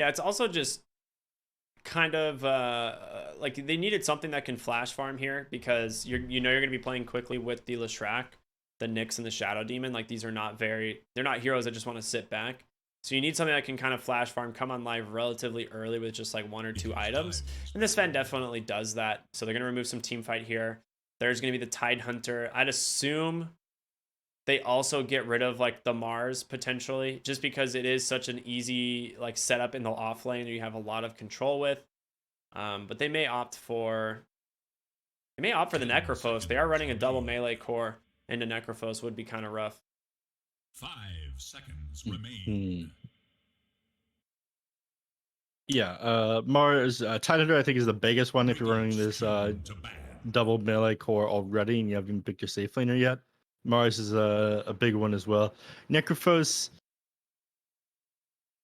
Yeah, it's also just kind of like they needed something that can flash farm here because you're going to be playing quickly with the Leshrac, the Nyx, and the Shadow Demon. Like these are not they're not heroes that just want to sit back. So you need something that can kind of flash farm, come on live relatively early with just like one or two items. And this Sven definitely does that. So they're going to remove some team fight here. There's going to be the Tide Hunter. I'd assume they also get rid of like the Mars potentially, just because it is such an easy like setup in the off lane that you have a lot of control with. But they may opt for the Necrophos. They are running a double melee core into Necrophos, would be kind of rough. 5 seconds Hmm. remain. Yeah, Mars Tidehunter I think is the biggest one if you're running this double melee core already and you haven't even picked your safe laner yet. Mars is a big one as well. Necrophos,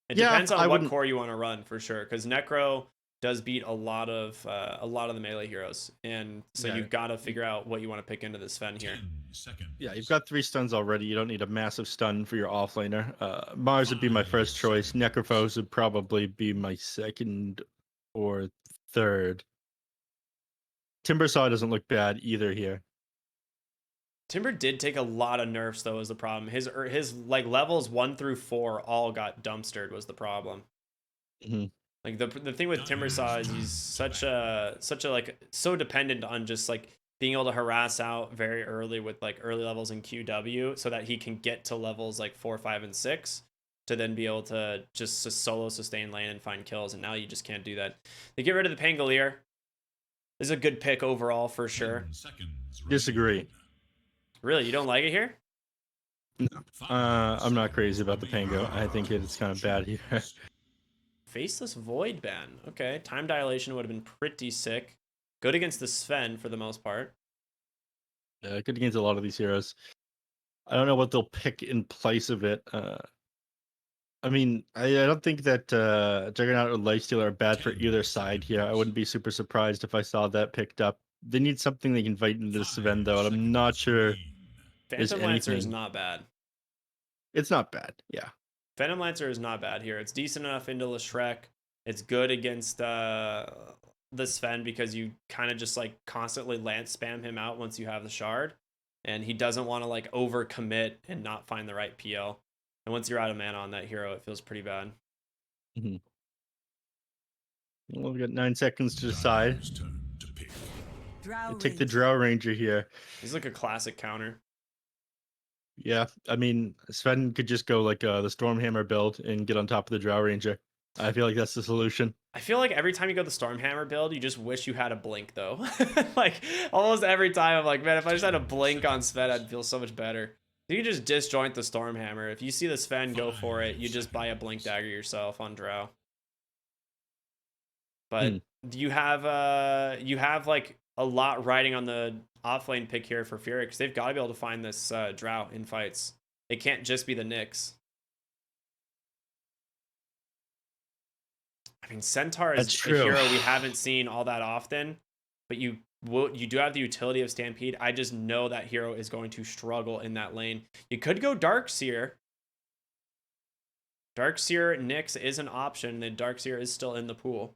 It yeah, depends on I what wouldn't. core you want to run for sure, because Necro does beat a lot of the melee heroes, and so Yeah, you've got to figure out what you want to pick into this Sven here. 10 seconds. yeah, you've got 3 stuns already. You don't need a massive stun for your offlaner. Mars would be my first choice. Necrophos would probably be my second or third. Timbersaw doesn't look bad either here. Timber did take a lot of nerfs though, was the problem. His like levels 1 through 4 all got dumpstered was the problem. Mm-hmm. Like the thing with Timbersaw is he's such a like so dependent on just like being able to harass out very early with like early levels in QW so that he can get to levels like 4, 5, and 6 to then be able to just solo sustain lane and find kills. And now you just can't do that. They get rid of the Pangolier. This is a good pick overall for sure. Disagree. Really, you don't like it here? No. I'm not crazy about the Pango. I think it's kind of bad here. Faceless Void ban. Okay, time dilation would have been pretty sick. Good against the Sven for the most part. Good against a lot of these heroes. I don't know what they'll pick in place of it. I mean, I don't think that Juggernaut or Lifesteal are bad for either side here. I wouldn't be super surprised if I saw that picked up. They need something they can fight into the Sven, though, and I'm not sure there's Phantom Lancer is anything. not bad. It's not bad, yeah. Phantom Lancer is not bad here. It's decent enough into Leshrac. It's good against the Sven because you kind of just like constantly lance spam him out once you have the shard. And he doesn't want to like overcommit and not find the right PL. And once you're out of mana on that hero, it feels pretty bad. Mm-hmm. Well, we've got 9 seconds to decide. Take the Drow Ranger here. He's like a classic counter. Yeah, I mean, Sven could just go like the Stormhammer build and get on top of the Drow Ranger. I feel like that's the solution. I feel like every time you go the Stormhammer build, you just wish you had a blink though. Like almost every time I'm like, man, if I just had a blink on Sven, I'd feel so much better. You can just disjoint the Stormhammer. If you see the Sven, go for it. You just buy a blink dagger yourself on Drow. But you have like a lot riding on the offlane pick here for Furia because they've got to be able to find this Drow in fights. It can't just be the Nyx. I mean, Centaur is a hero we haven't seen all that often, but you do have the utility of Stampede. I just know that hero is going to struggle in that lane. You could go Darkseer. Darkseer Nyx is an option, and Darkseer is still in the pool.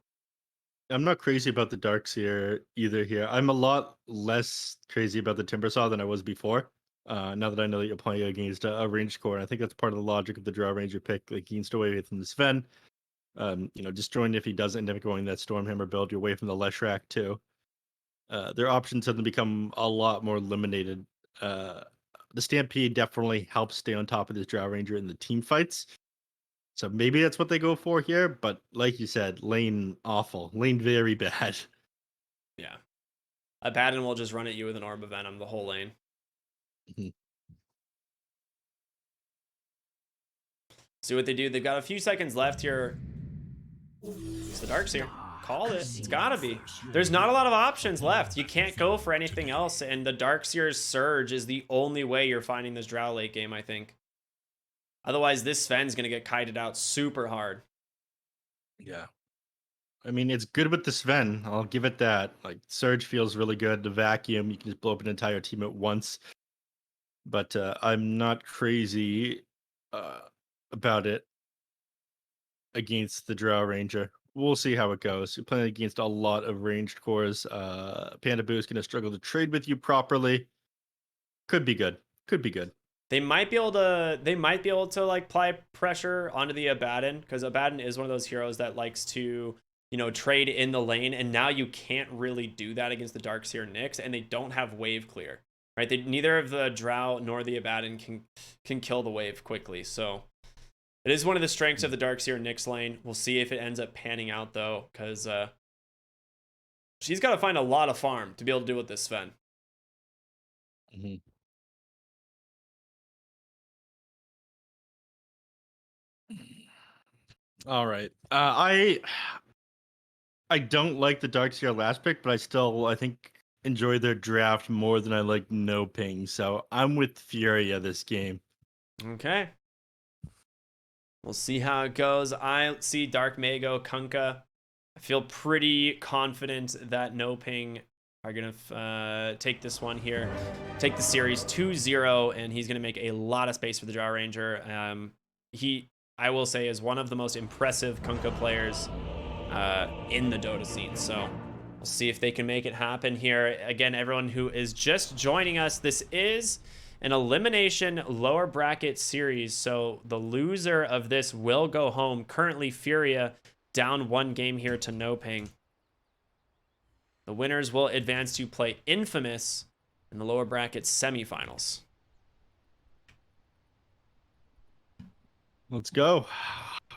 I'm not crazy about the Darkseer either here. I'm a lot less crazy about the Timbersaw than I was before. Now that I know that you're playing against a ranged core, I think that's part of the logic of the Drow Ranger pick. Like, he can stay away from the Sven. Destroying if he does end up going that Stormhammer build, you're away from the Leshrac too. Their options have become a lot more limited. The Stampede definitely helps stay on top of this Drow Ranger in the team fights. So maybe that's what they go for here, but like you said, lane awful. Lane very bad. Yeah. Abaddon will just run at you with an Orb of Venom the whole lane. Mm-hmm. See what they do. They've got a few seconds left here. It's the Darkseer. Call it. It's gotta be. There's not a lot of options left. You can't go for anything else, and the Darkseer's Surge is the only way you're finding this Drow late game, I think. Otherwise, this Sven's gonna get kited out super hard. Yeah. I mean, it's good with the Sven. I'll give it that. Like, Surge feels really good. The vacuum, you can just blow up an entire team at once. But I'm not crazy about it. against the Drow Ranger. We'll see how it goes. You're playing against a lot of ranged cores. Panda Boo is going to struggle to trade with you properly. Could be good. Could be good. They might be able to like apply pressure onto the Abaddon, because Abaddon is one of those heroes that likes to, you know, trade in the lane, and now you can't really do that against the Darkseer Nyx, and they don't have wave clear. Right? Neither of the Drow nor the Abaddon can kill the wave quickly. So it is one of the strengths of the Darkseer Nyx lane. We'll see if it ends up panning out though, because she's got to find a lot of farm to be able to deal with this Sven. Mm-hmm. All right. I don't like the Darkseer last pick, but I think enjoy their draft more than I like NoPing. So I'm with Furia this game. Okay. We'll see how it goes. I see Dark Mago, Kunkka. I feel pretty confident that NoPing are going to take this one here. Take the series 2-0, and he's going to make a lot of space for the Drow Ranger. He, I will say, is one of the most impressive Kunkka players in the Dota scene. So we'll see if they can make it happen here. Again, everyone who is just joining us, this is an elimination lower bracket series. So the loser of this will go home. Currently, Furia down 1 game here to NoPing. The winners will advance to play Infamous in the lower bracket semifinals. Let's go.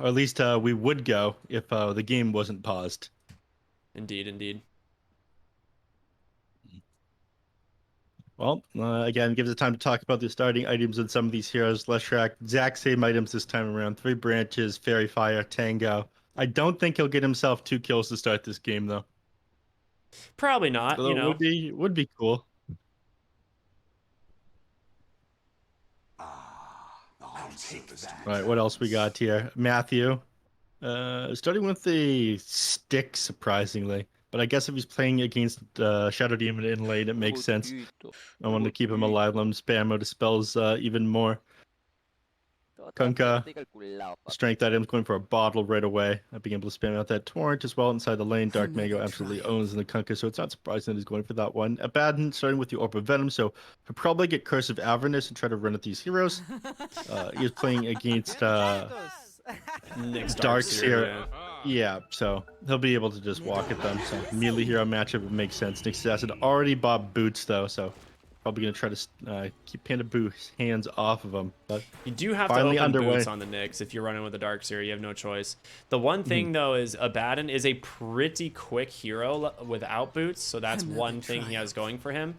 Or at least we would go if the game wasn't paused. Indeed, indeed. Well, again, gives it time to talk about the starting items in some of these heroes. Leshrac, exact same items this time around. 3 branches, Fairy Fire, Tango. I don't think he'll get himself 2 kills to start this game, though. Probably not, Although you know. Would be cool. All right, what else we got here? Matthew. Starting with the stick, surprisingly. But I guess if he's playing against Shadow Demon in lane, it makes sense. I want to keep him alive. Let him spam out dispels even more. Kunkka, strength items, going for a bottle right away. Being able to spam out that torrent as well inside the lane. Dark Mago absolutely owns in the Kunkka, so it's not surprising that he's going for that one. Abaddon starting with the Orb of Venom, so he'll probably get Curse of Avernus and try to run at these heroes. He's playing against Darkseer. Yeah, so he'll be able to just walk at them. So melee hero matchup would make sense. Nyx Acid already bought boots though, so probably gonna try to keep Panda Boo's hands off of him. But you do have to open boots on the Nyx if you're running with the Darkseer. You have no choice. The one thing though is Abaddon is a pretty quick hero without boots, so that's one thing he has going for him.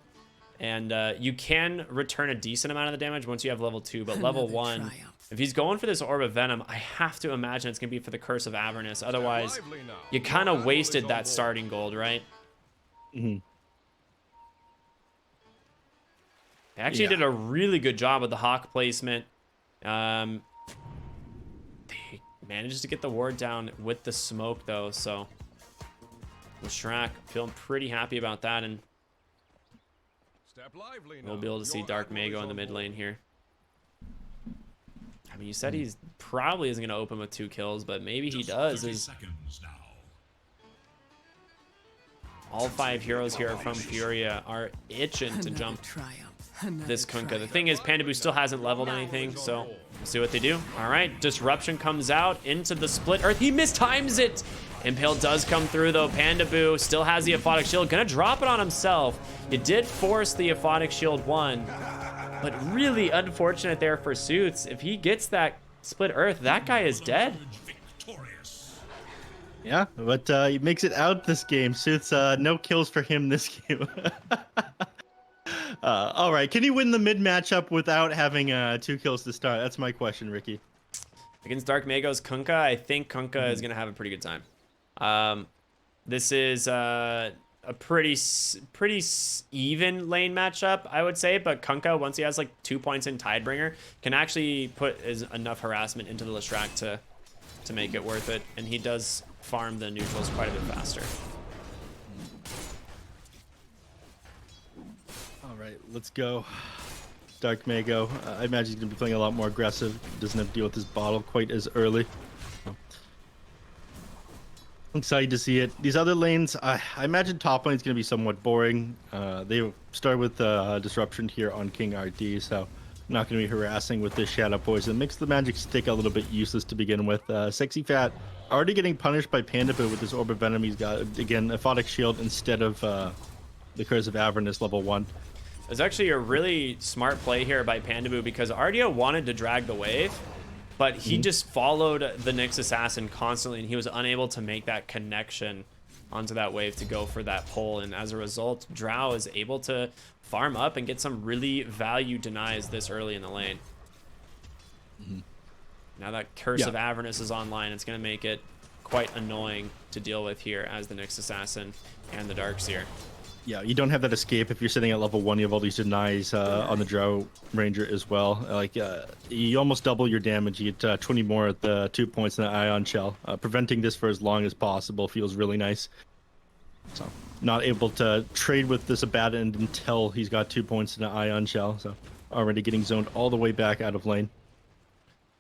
And you can return a decent amount of the damage once you have level 2, but level 1, if he's going for this Orb of Venom, I have to imagine it's going to be for the Curse of Avernus. Otherwise, you kind of wasted that starting gold, right? Mm-hmm. They actually did a really good job with the Hawk placement. They managed to get the ward down with the smoke, though, so Leshrac feeling pretty happy about that, and we'll be able to see Dark Mago in the mid lane here. I mean, you said he's probably isn't going to open with 2 kills, but maybe he does. All 5 heroes here from Furia are itching to jump this Kunkka. The thing is, Panda Boo still hasn't leveled anything, so we'll see what they do. All right, Disruption comes out into the Split Earth. He mistimes it. Impale does come through, though. Panda Boo still has the Aphotic Shield. Gonna drop it on himself. It did force the Aphotic Shield 1. But really unfortunate there for Suits. If he gets that Split Earth, that guy is dead. Yeah, but he makes it out this game. Suits, no kills for him this game. All right, can he win the mid matchup without having 2 kills to start? That's my question, Ricky. Against Dark Mago's Kunkka, I think Kunkka is going to have a pretty good time. This is a pretty even lane matchup, I would say, but Kunkka, once he has like 2 points in Tidebringer, can actually put enough harassment into the Leshrac to make it worth it, and he does farm the neutrals quite a bit faster. All right, let's go. Dark Mago, I imagine he's going to be playing a lot more aggressive. Doesn't have to deal with his bottle quite as early. Excited to see it. These other lanes, I imagine top lane's going to be somewhat boring. They start with disruption here on King RD, so not going to be harassing with this Shadow Poison. Makes the magic stick a little bit useless to begin with. Sexy Fat already getting punished by Panda Boo with this Orb of Venom. He's got, again, Aphotic Shield instead of the Curse of Avernus level 1. It's actually a really smart play here by Panda Boo because Ardio wanted to drag the wave, but he just followed the Nyx Assassin constantly, and he was unable to make that connection onto that wave to go for that pull. And as a result, Drow is able to farm up and get some really value denies this early in the lane. Now that Curse of Avernus is online, it's going to make it quite annoying to deal with here as the Nyx Assassin and the Darkseer. Yeah, you don't have that escape if you're sitting at level 1. You have all these denies on the Drow Ranger as well. Like, you almost double your damage. You get 20 more at the 2 points in the Ion Shell. Preventing this for as long as possible feels really nice. So, not able to trade with this Abaddon until he's got 2 points in the Ion Shell. So, already getting zoned all the way back out of lane.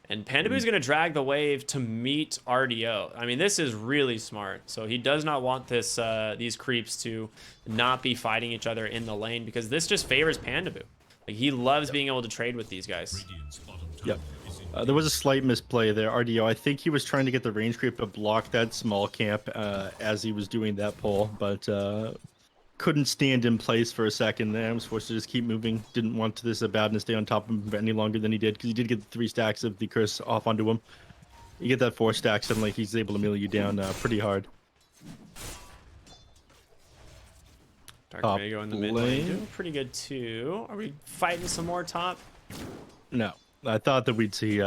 And Panda Boo's going to drag the wave to meet RDO. I mean, this is really smart. So he does not want this these creeps to not be fighting each other in the lane because this just favors Panda Boo. Like, he loves being able to trade with these guys. Yep. There was a slight misplay there. RDO, I think he was trying to get the range creep to block that small camp as he was doing that pull, but couldn't stand in place for a second there. I was forced to just keep moving. Didn't want this Abaddon to stay on top of him any longer than he did, because he did get the 3 stacks of the curse off onto him. You get that 4 stacks, suddenly he's able to melee you down pretty hard. Dark Mago in the mid lane doing pretty good too. Are we fighting some more top? No. I thought that we'd see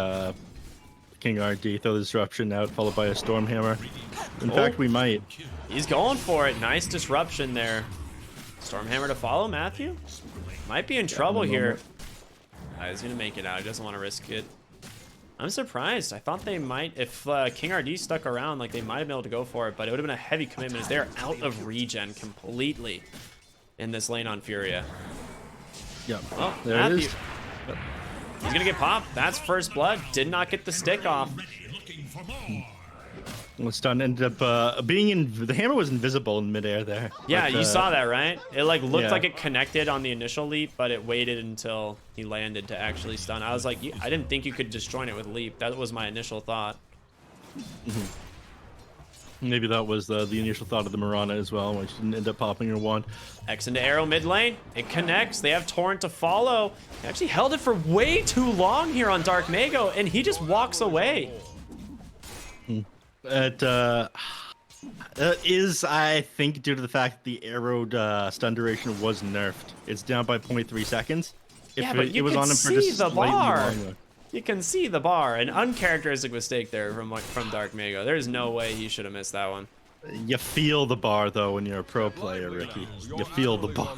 King RD throw the disruption out, followed by a Stormhammer. In fact, we might. He's going for it. Nice disruption there. Stormhammer to follow, Matthew. Might be in trouble here. He's going to make it out. He doesn't want to risk it. I'm surprised. I thought they might, if King RD stuck around, like, they might have been able to go for it, but it would have been a heavy commitment as they're out of regen completely in this lane on Furia. Yeah. Well, there Matthew, it is. he's going to get popped. That's first blood. Did not get the stick off. Well, stun ended up being in. The hammer was invisible in midair there. Yeah, but, you saw that, right? It like looked like it connected on the initial leap, but it waited until he landed to actually stun. I was like, I didn't think you could disjoin it with leap. That was my initial thought. Maybe that was the initial thought of the Mirana as well, which didn't end up popping her wand. X into arrow mid lane. It connects. They have Torrent to follow. They actually held it for way too long here on Dark Mago, and he just walks away. It is, I think, due to the fact that the arrowed stun duration was nerfed. It's down by 0.3 seconds. Yeah, but you can see the bar. You can see the bar. An uncharacteristic mistake there from Dark Mago. There's no way he should have missed that one. You feel the bar, though, when you're a pro player, Ricky. You feel the bar.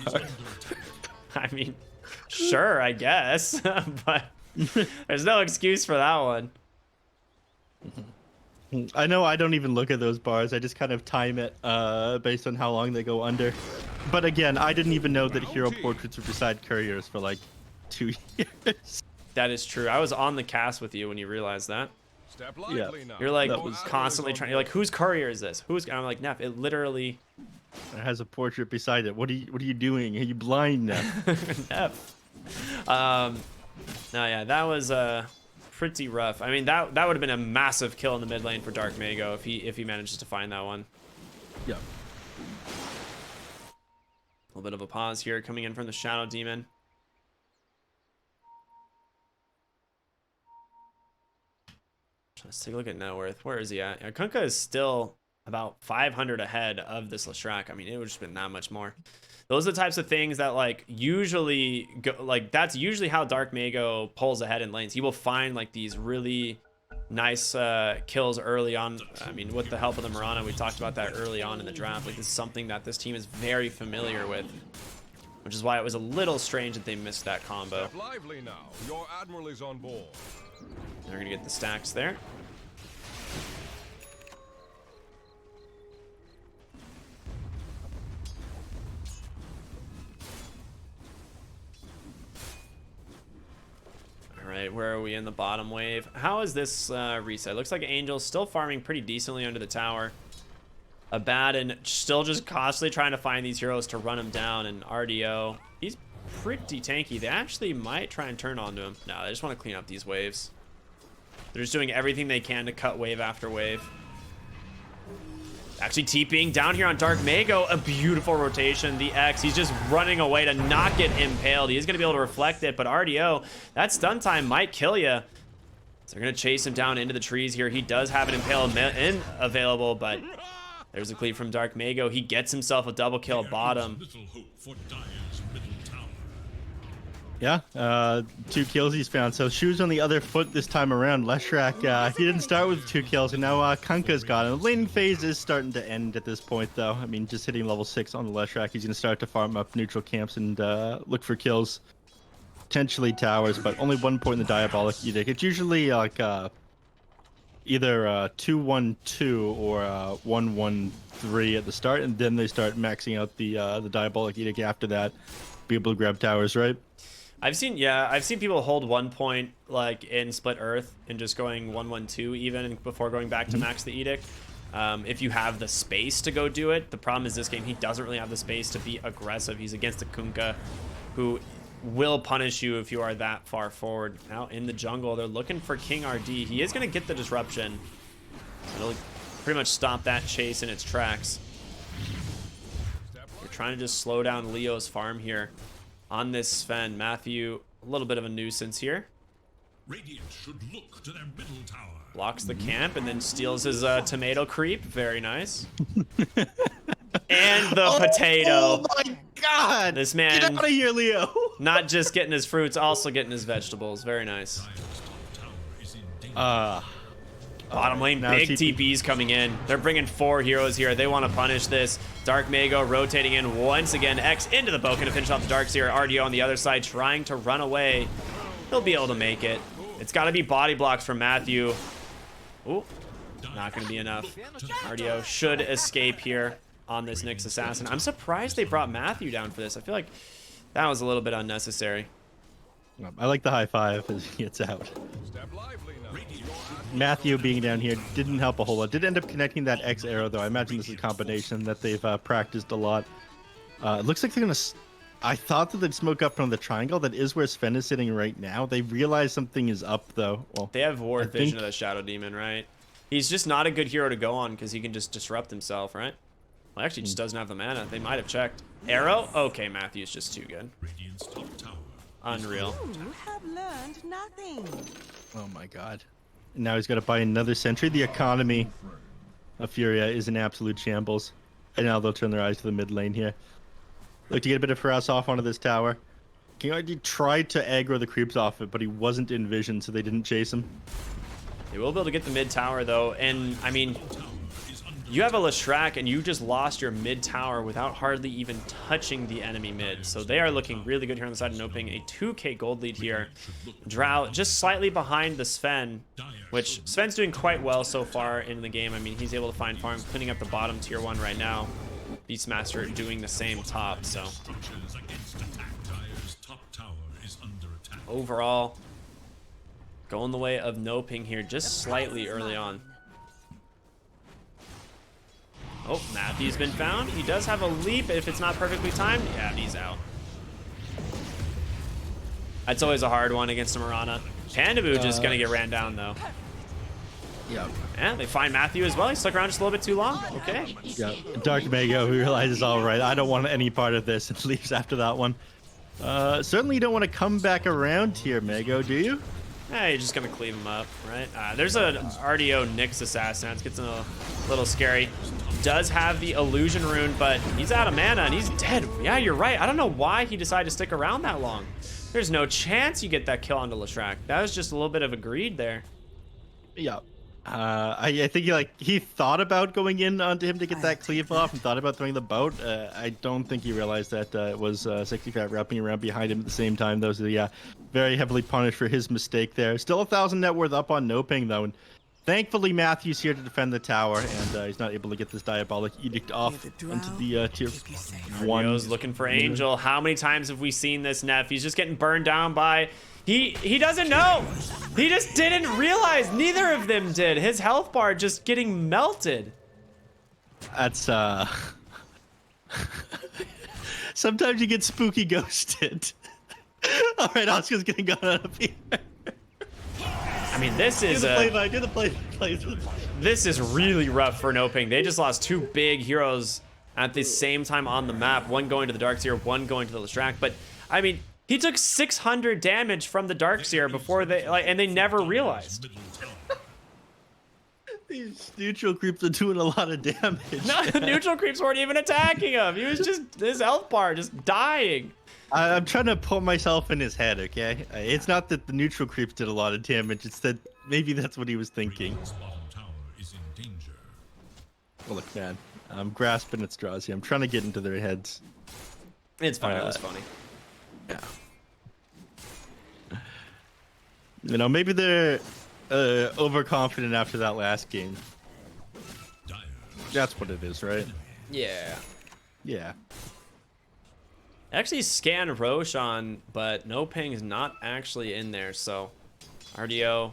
I mean, sure, I guess. But there's no excuse for that one. I know I don't even look at those bars. I just kind of time it based on how long they go under. But again, I didn't even know that hero portraits were beside couriers for like 2 years. That is true. I was on the cast with you when you realized that. Yeah. You're like constantly trying. You're like, whose courier is this? Who's? I'm like, neph. It literally. It has a portrait beside it. What are you doing? Are you blind now? neph. No, yeah, that was pretty rough. I mean, that would have been a massive kill in the mid lane for Dark Mago if he manages to find that one. Yeah. A little bit of a pause here coming in from the Shadow Demon. Let's take a look at net worth. Where is he at? Yeah, Kunkka is still about 500 ahead of this Leshrac. I mean, it would just been that much more. Those are the types of things that like usually go, like that's usually how Dark Mago pulls ahead in lanes. He will find like these really nice kills early on. I mean, with the help of the Mirana, we talked about that early on in the draft. Like, this is something that this team is very familiar with, which is why it was a little strange that they missed that combo. Step lively now. Your admiral is on board. They're gonna get the stacks there. All right, where are we in the bottom wave? How is this reset? Looks like Angel's still farming pretty decently under the tower. Abaddon still just constantly trying to find these heroes to run him down, and RDO, he's pretty tanky. They actually might try and turn onto him. No, they just want to clean up these waves. They're just doing everything they can to cut wave after wave. Actually TPing down here on Dark Mago, a beautiful rotation. The X, he's just running away to not get impaled. He is going to be able to reflect it, but RDO, that stun time might kill you. So they're going to chase him down into the trees here. He does have an impale available, but there's a cleave from Dark Mago. He gets himself a double kill bottom. Yeah, 2 kills he's found. So shoes on the other foot this time around. Leshrac, he didn't start with 2 kills, and now Kunkka's got him. The laning phase is starting to end at this point, though. I mean, just hitting level 6 on the Leshrac, he's going to start to farm up neutral camps and look for kills. Potentially towers, but only 1 point in the Diabolic Edict. It's usually like either 2-1-2 or 1-1-3 at the start, and then they start maxing out the Diabolic Edict after that. Be able to grab towers, right? I've seen people hold 1 point like in Split Earth and just going 1-1-2 even before going back to max the Edict. If you have the space to go do it. The problem is this game, he doesn't really have the space to be aggressive. He's against a Kunkka who will punish you if you are that far forward. Now in the jungle, they're looking for King RD. He is going to get the disruption. It'll pretty much stop that chase in its tracks. They're trying to just slow down Leo's farm here on this Sven. Matthew, a little bit of a nuisance here. Radiant should look to their middle tower. Blocks the camp and then steals his tomato creep. Very nice. And the potato. Oh my god! This man, get out of here, Leo! not just getting his fruits, also getting his vegetables. Very nice. Bottom lane, big TPs coming in. They're bringing 4 heroes here. They want to punish this. Dark Mago rotating in once again. X into the Boken to finish off the Darkseer. RDO on the other side trying to run away. He'll be able to make it. It's got to be body blocks from Matthew. Ooh, not going to be enough. RDO should escape here on this Nyx Assassin. I'm surprised they brought Matthew down for this. I feel like that was a little bit unnecessary. I like the high five as he gets out. Matthew being down here didn't help a whole lot. Did end up connecting that X arrow, though. I imagine this is a combination that they've practiced a lot. It looks like they're going to... I thought that they'd smoke up from the triangle. That is where Sven is sitting right now. They realize something is up, though. Well, they have Ward Vision of the Shadow Demon, right? He's just not a good hero to go on because he can just disrupt himself, right? Well, actually, just doesn't have the mana. They might have checked. Arrow? Okay, Matthew's just too good. Unreal. You have learned nothing. oh my god. And now he's got to buy another sentry. The economy of Furia is in absolute shambles. And now they'll turn their eyes to the mid lane here. Look to get a bit of harass off onto this tower. King RD tried to aggro the creeps off it, but he wasn't in vision, so they didn't chase him. They will be able to get the mid tower, though. And, I mean, you have a Leshrac, and you just lost your mid tower without hardly even touching the enemy mid. So they are looking really good here on the side of NoPing. A 2k gold lead here. Drow just slightly behind the Sven, which Sven's doing quite well so far in the game. I mean, he's able to find farms, cleaning up the bottom tier 1 right now. Beastmaster doing the same top, so overall going the way of NoPing here just slightly early on. Oh, Matthew's been found. He does have a leap if it's not perfectly timed. Yeah, he's out. That's always a hard one against a Mirana. Pandaboo just gonna get ran down though. Yeah. Yeah, they find Matthew as well. He stuck around just a little bit too long. Okay. Yeah. Dark Mago, who realizes, all right, I don't want any part of this, and leaves after that one. Certainly you don't want to come back around here, Mago, do you? Yeah, you're just gonna cleave him up, right? There's an RDO Nyx Assassin. That gets a little scary. Does have the illusion rune, but he's out of mana and he's dead. Yeah, you're right. I don't know why he decided to stick around that long. There's no chance you get that kill onto Leshrac. That was just a little bit of a greed there. Yeah. I think he thought about going in onto him to get that cleave off and thought about throwing the boat. I don't think he realized that it was 65 wrapping around behind him at the same time, though. So yeah, very heavily punished for his mistake there. Still 1,000 net worth up on NoPing, though. And thankfully, Matthew's here to defend the tower, and he's not able to get this Diabolic Edict off into the tier 1. Rio's looking for Angel. How many times have we seen this, Neph? He's just getting burned down by... He doesn't know. He just didn't realize. Neither of them did. His health bar just getting melted. That's sometimes you get spooky ghosted. All right, Oscar's getting gone out of here. I mean, this is Do the play. this is really rough for NoPing. They just lost two big heroes at the same time on the map. One going to the Darkseer, one going to the Lestrak. But I mean, he took 600 damage from the Darkseer before they and they never realized. These neutral creeps are doing a lot of damage. No, the neutral creeps weren't even attacking him. He was just his health bar just dying. I'm trying to put myself in his head, okay? It's not that the neutral creeps did a lot of damage. It's that maybe that's what he was thinking. Radiant's bottom tower is in danger. Well, look, man, I'm grasping at straws here. I'm trying to get into their heads. It's funny. It was funny. Yeah. You know, maybe they're overconfident after that last game. Dire That's what it is, right? Yeah. Yeah. Actually scanned Roshan, but NoPing is not actually in there, so RDO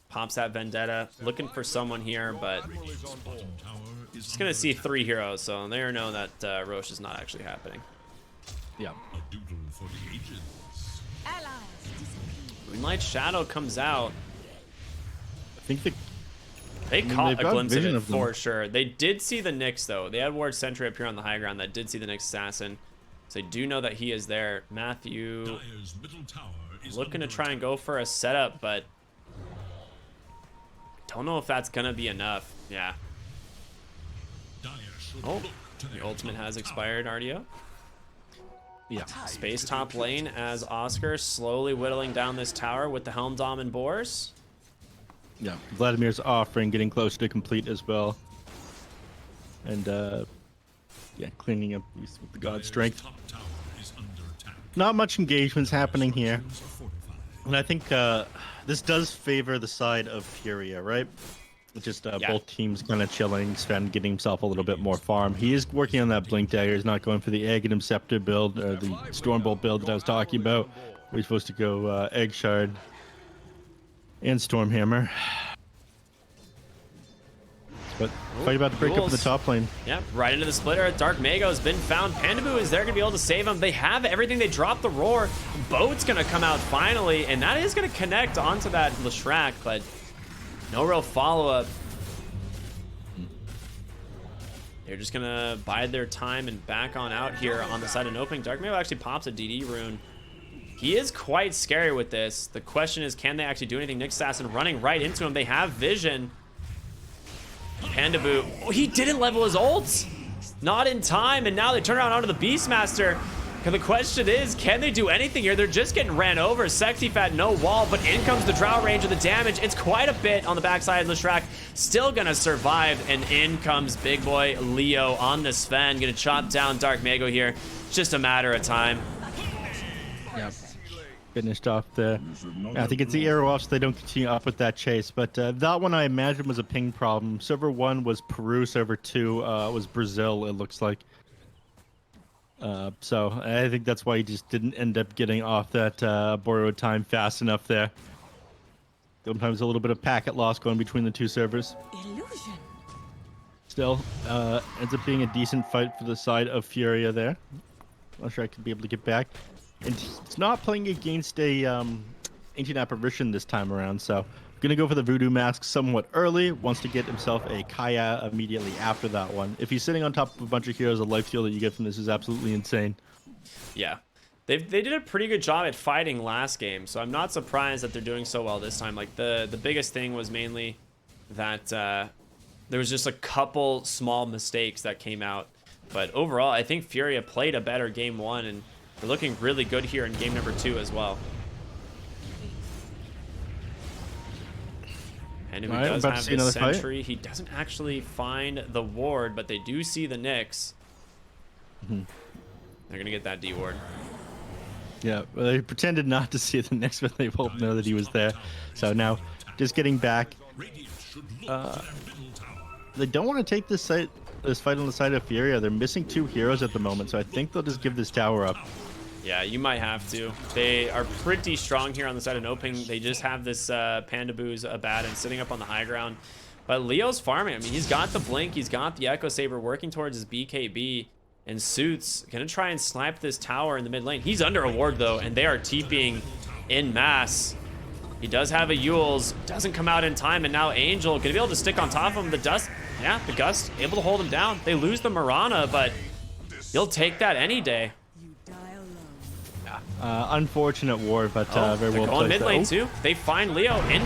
pops that Vendetta, looking for someone here, but Admiral's on board. tower is just gonna see 3 heroes, so they know that Rosh is not actually happening. Yeah. a doodle for the ages. Allies disappear. Moonlight Shadow comes out. I think the They mean, caught they've a got glimpse of vision it of them. for sure. They did see the Nyx though. They had Ward Sentry up here on the high ground that did see the Nyx assassin. So they do know that he is there. Matthew Dire's middle tower is looking to under try and go for a setup, but don't know if that's gonna be enough. Yeah. attack. Dire should Oh, look to the their ultimate top has tower. expired, RDO. yeah. Space top lane as Oscar slowly whittling down this tower with the Helm Dom and Boars. Yeah. Vladimir's offering, getting close to complete as well. And yeah, cleaning up these with the god Dire's strength. top tower is under attack. Not much engagement's happening here. Structures are fortified. And I think this does favor the side of Furia, right? Just Yeah. both teams kind of chilling, Sven getting himself a little bit more farm. He is working on that Blink Dagger. He's not going for the Egg and Scepter build, or the Stormbolt build that I was talking about. We're supposed to go Egg Shard and Stormhammer. But fight about to break up in the Rules. top lane. Yep, right into the splitter. Dark Mago has been found. Pandaboo is there going to be able to save him. They have everything. They drop the roar. Boat's going to come out finally, and that is going to connect onto that Leshrac, but no real follow-up. They're just going to bide their time and back on out here on the side of NoPing. Dark Mago actually pops a DD rune. He is quite scary with this. The question is, can they actually do anything? Nyx Assassin running right into him. They have vision. Pandaboo. Oh, he didn't level his ults. Not in time, and now they turn around onto the Beastmaster. And the question is, can they do anything here? They're just getting ran over. Sexy Fat, no wall, but in comes the Drow range of the damage. It's quite a bit on the backside of Leshrac. Still gonna survive, and in comes big boy Leo on the Sven. Gonna chop down Dark Mago here. It's just a matter of time. Yep. Finished off there. I think it's the arrow off so they don't continue up with that chase. But that one I imagine was a ping problem. Server 1 was Peru, server 2 was Brazil, it looks like. So I think that's why he just didn't end up getting off that borrowed time fast enough there. Sometimes a little bit of packet loss going between the two servers. Illusion. Still, ends up being a decent fight for the side of Furia there. Not sure I could be able to get back. And it's not playing against a Ancient Apparition this time around, so gonna go for the Voodoo Mask somewhat early. Wants to get himself a Kaya immediately after that one. If he's sitting on top of a bunch of heroes, the life steal that you get from this is absolutely insane. Yeah. They did a pretty good job at fighting last game, so I'm not surprised that they're doing so well this time. Like, the biggest thing was mainly that there was just a couple small mistakes that came out. But overall, I think Furia played a better game 1, and they're looking really good here in game number 2 as well. And if he Alright, does about to have see his another fight. sentry, he doesn't actually find the ward, but they do see the Nyx. Mhm. They're going to get that D ward. Yeah, well, they pretended not to see the next, but they both know that he was there. So now, just getting back. Radiant should look to their middle tower. They don't want to take this fight on the side of Furia. They're missing 2 heroes at the moment, so I think they'll just give this tower up. Yeah, you might have to. They are pretty strong here on the side of NoPing. They just have this Pandaboo's Abaddon sitting up on the high ground. But Leo's farming. I mean, he's got the Blink. He's got the Echo Saber working towards his BKB. And Suits going to try and snipe this tower in the mid lane. He's under a ward, though, and they are TPing in mass. He does have a Yule's. Doesn't come out in time, and now Angel going to be able to stick on top of him. The Dust, yeah, the Gust able to hold him down. They lose the Mirana, but he'll take that any day. You die alone. Unfortunate war, but very They're well going played. mid lane, too. They find Leo in...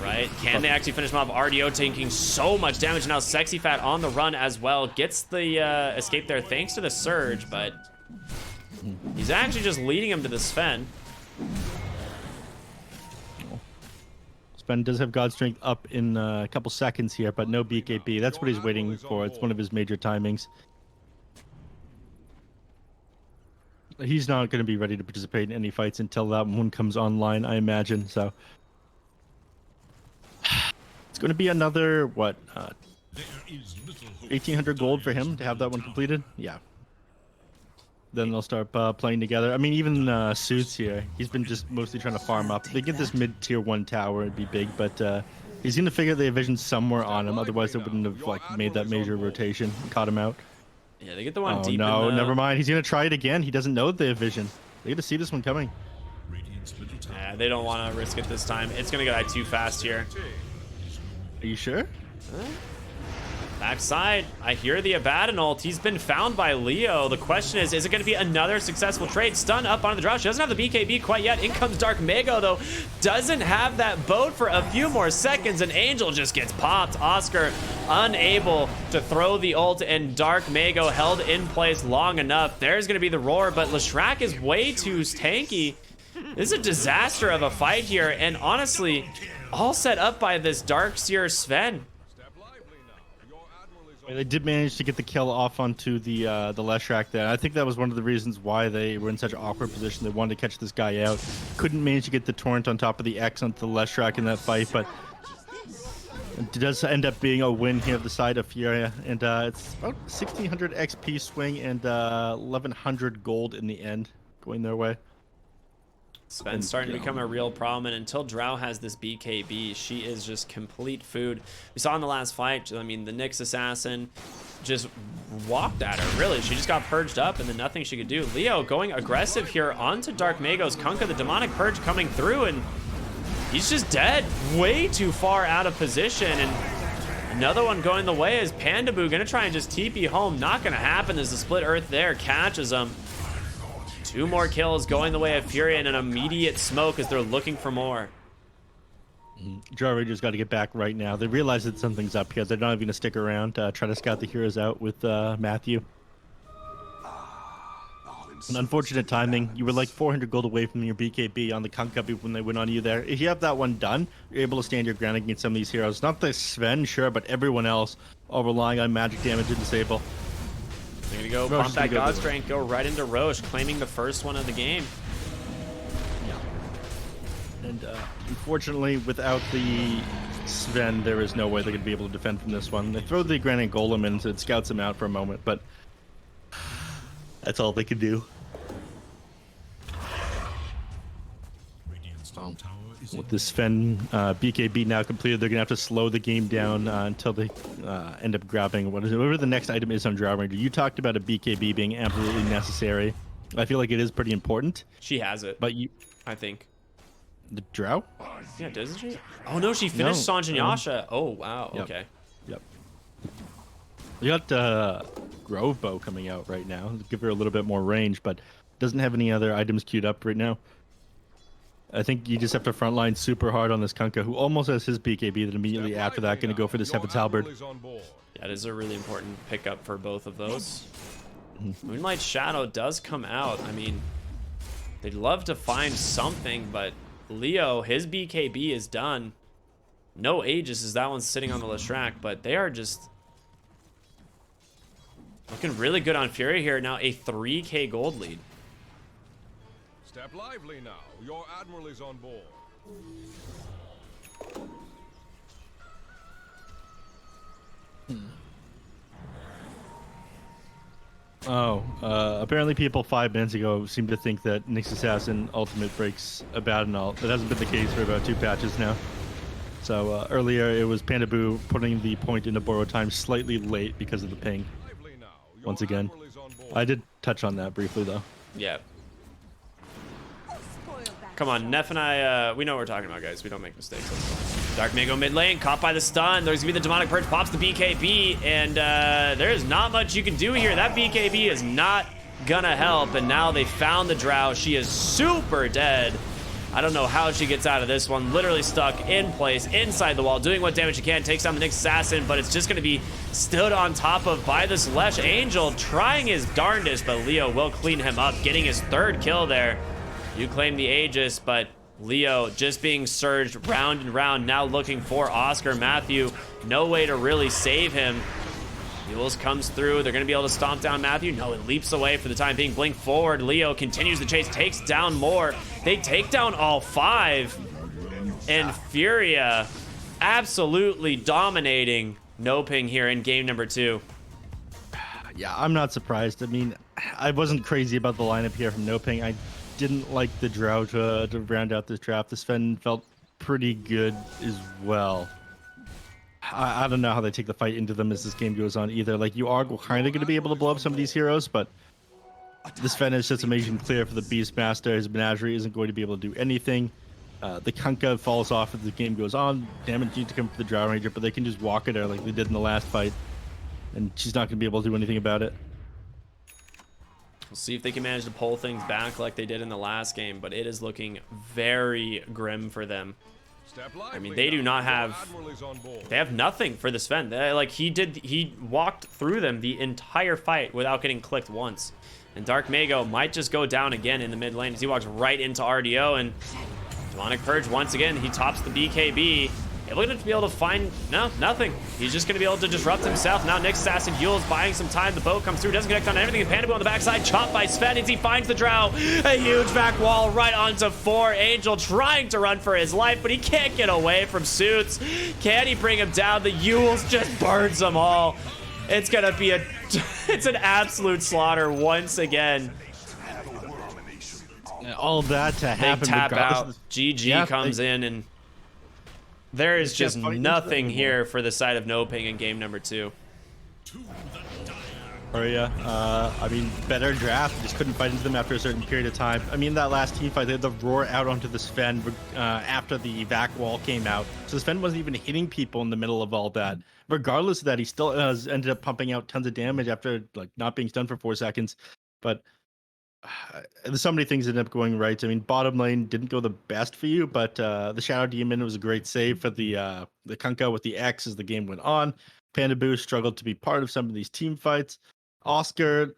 Right, can they actually finish him off? RDO taking so much damage. Now Sexy Fat on the run as well. Gets the escape there thanks to the Surge, but he's actually just leading him to the Sven. Sven does have God Strength up in a couple seconds here, but no BKB. That's what he's waiting for. It's one of his major timings. He's not going to be ready to participate in any fights until that one comes online, I imagine. So it's going to be another, what, There is little hope 1,800 gold for him to have that one completed? Yeah. Then they'll start playing together. I mean, even Suits here, he's been just mostly trying to farm up. If they get this mid-tier 1 tower, it'd be big, but he's going to figure the vision somewhere on him. Otherwise, they wouldn't have like made that major rotation and caught him out. Yeah, they get the one Oh, deep no, in the... never mind. He's going to try it again. He doesn't know they have vision. They get to see this one coming. Radiant's middle tower. Yeah, they don't want to risk it this time. It's going to go too fast here. Are you sure? Backside, I hear the Abaddon ult. He's been found by Leo. The question is it going to be another successful trade? Stun up onto the draw. She doesn't have the BKB quite yet. In comes Dark Mago, though. Doesn't have that boat for a few more seconds, and Angel just gets popped. Oscar unable to throw the ult, and Dark Mago held in place long enough. There's going to be the roar, but Leshrac is way too tanky. This is a disaster of a fight here, and honestly, all set up by this Darkseer Sven. They did manage to get the kill off onto the Leshrac there. I think that was one of the reasons why they were in such an awkward position. They wanted to catch this guy out. Couldn't manage to get the Torrent on top of the X onto the Leshrac in that fight, but it does end up being a win here of the side of Furia. And it's about 1,600 XP swing and 1,100 gold in the end going their way. Sven's starting to become a real problem, and until Drow has this BKB, she is just complete food. We saw in the last fight, I mean, the Nyx assassin just walked at her, really. She just got purged up, and then nothing she could do. Leo going aggressive here onto Dark Mago's Kunkka, the demonic purge coming through, and he's just dead. Way too far out of position, and another one going the way is Pandaboo gonna try and just TP home. Not gonna happen. There's a split earth there, catches him. 2 more kills going the way of Fury, and an immediate smoke as they're looking for more. Drow Rangers got to get back right now. They realize that something's up here. They're not even going to stick around, try to scout the heroes out with Matthew. An unfortunate timing. You were like 400 gold away from your BKB on the Kunkka when they went on you there. If you have that one done, you're able to stand your ground against some of these heroes. Not the Sven, sure, but everyone else all relying on magic damage and disable. They're gonna go Roche bump that gonna go God the Strength, go right into Roche, claiming the first one of the game. Yeah. And unfortunately, without the Sven, there is no way they're going to be able to defend from this one. They throw the Granite Golem in, so it scouts him out for a moment, but that's all they can do. Radiant's top tower is With this Sven BKB now completed, they're going to have to slow the game down until they end up grabbing whatever the next item is on Drow Ranger. You talked about a BKB being absolutely necessary. I feel like it is pretty important. She has it, But you... I think. The Drow? Yeah, doesn't she? Oh no, she finished Sanj and Yasha. Oh wow, Yep. okay. Yep. You got Grove Bow coming out right now. Give her a little bit more range, but doesn't have any other items queued up right now. I think you just have to frontline super hard on this Kunkka, who almost has his BKB, then immediately after that going to go for this Heaven's Halberd. That is a really important pickup for both of those. Moonlight Shadow does come out. I mean, they'd love to find something, but Leo, his BKB is done. No Aegis as that one's sitting on the Leshrac, but they are just looking really good on Fury here. Now a 3k gold lead. Step lively now. Your admiral is on board. Apparently people 5 minutes ago seemed to think that Nyx Assassin ultimate breaks Abaddon ult. That hasn't been the case for about 2 patches now. So earlier it was Panda Boo putting the point into borrow time slightly late because of the ping. Lively now. Your Once again, admiral is on board. I did touch on that briefly though. Yeah. Spoil that Come on, shot. Neph and I, we know what we're talking about, guys. We don't make mistakes. Dark Mago mid lane, caught by the stun. There's gonna be the Demonic Purge, pops the BKB, and there's not much you can do here. That BKB is not gonna help, and now they found the Drow. She is super dead. I don't know how she gets out of this one. Literally stuck in place, inside the wall, doing what damage she can. Takes down the Nyx Assassin, but it's just gonna be stood on top of by this Lesh Angel, trying his darndest, but Leo will clean him up, getting his 3rd kill there. You claim the Aegis, but Leo just being surged round and round, now looking for Oscar Matthew. No way to really save him. Mules comes through. They're going to be able to stomp down Matthew. No, it leaps away for the time being. Blink forward. Leo continues the chase, takes down more. They take down all 5. And Furia absolutely dominating NoPing here in game number 2. Yeah, I'm not surprised. I mean, I wasn't crazy about the lineup here from NoPing. I didn't like the Drow to round out this draft. The Sven felt pretty good as well. I don't know how they take the fight into them as this game goes on either. Like, you are kind of going to be able to blow up some of these heroes, but this Sven is just amazing clear for the Beastmaster. His Menagerie isn't going to be able to do anything. The Kunkka falls off as the game goes on. Damage needs to come for the Drow Ranger, but they can just walk at her like they did in the last fight, and she's not going to be able to do anything about it. We'll see if they can manage to pull things back like they did in the last game, but it is looking very grim for them. Step I mean, lively they do now. not Your have... admiral is on board. They have nothing for the Sven. Like, he walked through them the entire fight without getting clicked once. And Dark Mago might just go down again in the mid lane as he walks right into RDO, and Demonic Purge, once again, he tops the BKB. Able to be able to find, no, nothing. He's just going to be able to disrupt himself. Now Nyx Assassin Yule's buying some time. The boat comes through, doesn't connect on everything. And Panda Boo on the backside, chopped by Sven as he finds the Drow. A huge back wall right onto 4. Angel trying to run for his life, but he can't get away from Suits. Can he bring him down? The Yules just burns them all. It's going to be it's an absolute slaughter once again. All that to They happen. tap regardless out. of GG comes in, and there is just nothing here for the side of NoPing in game number 2. Furia, I mean, better draft. Just couldn't fight into them after a certain period of time. I mean, that last team fight, they had the roar out onto the Sven after the vac wall came out. So Sven wasn't even hitting people in the middle of all that. Regardless of that, he still ended up pumping out tons of damage after like not being stunned for 4 seconds. But there's so many things that ended up going right. I mean, bottom lane didn't go the best for you, but the Shadow Demon was a great save for the Kunkka with the X as the game went on. Panda Boo struggled to be part of some of these team fights. Oscar,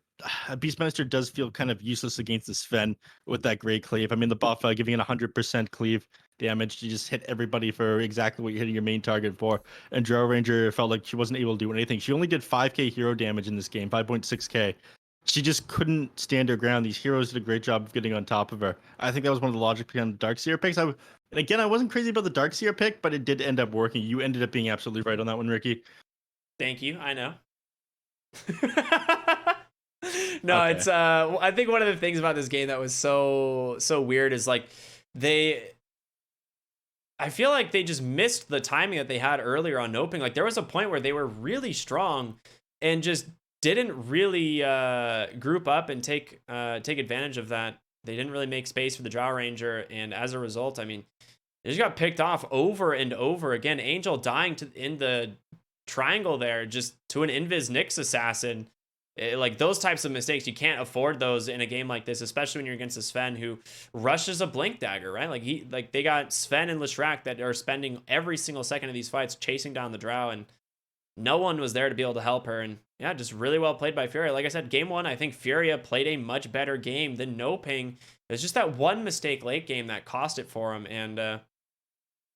Beastmaster does feel kind of useless against the Sven with that great cleave. I mean, the buff giving it 100% cleave damage. You just hit everybody for exactly what you're hitting your main target for. And Drow Ranger felt like she wasn't able to do anything. She only did 5k hero damage in this game, 5.6k. She just couldn't stand her ground. These heroes did a great job of getting on top of her. I think that was one of the logic behind the Darkseer picks. And again, I wasn't crazy about the Darkseer pick, but it did end up working. You ended up being absolutely right on that one, Ricky. Thank you. I know. No, Okay. it's I think one of the things about this game that was so weird is like I feel like they just missed the timing that they had earlier on NoPing. Like there was a point where they were really strong and just didn't really group up and take advantage of that. They didn't really make space for the Drow Ranger, and as a result, I mean, they just got picked off over and over again. Angel dying in the triangle there just to an Invis Nyx Assassin. Like those types of mistakes, you can't afford those in a game like this, especially when you're against a Sven who rushes a Blink Dagger, right? Like they got Sven and Leshrac that are spending every single second of these fights chasing down the Drow, and no one was there to be able to help her. And yeah, just really well played by Furia. Like I said, game 1, I think Furia played a much better game than NoPing. It was just that one mistake late game that cost it for him, and they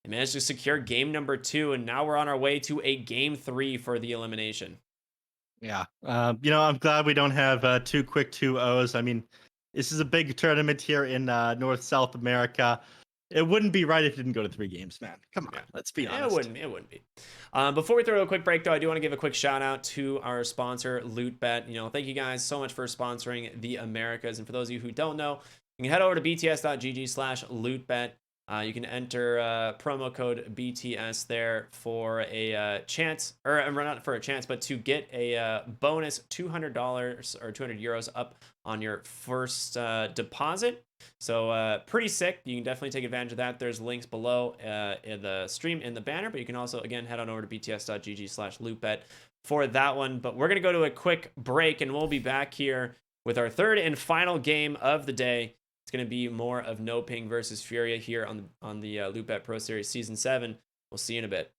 managed to secure game number 2, and now we're on our way to a game 3 for the elimination. Yeah. I'm glad we don't have 2 quick 2-0s. I mean, this is a big tournament here in North-South America. It wouldn't be right if it didn't go to 3 games, man. Come on, let's be honest. It wouldn't be. Before we throw a quick break, though, I do want to give a quick shout out to our sponsor, LootBet. Thank you guys so much for sponsoring the Americas. And for those of you who don't know, you can head over to bts.gg/lootbet. You can enter promo code BTS there for a chance, or not for a chance, but to get a bonus $200 or 200 euros up on your first deposit. So pretty sick. You can definitely take advantage of that. There's links below in the stream in the banner, but you can also, again, head on over to bts.gg/loopbet for that one. But we're going to go to a quick break, and we'll be back here with our third and final game of the day. It's going to be more of NoPing versus Furia here on the Loopbet Pro Series Season 7. We'll see you in a bit.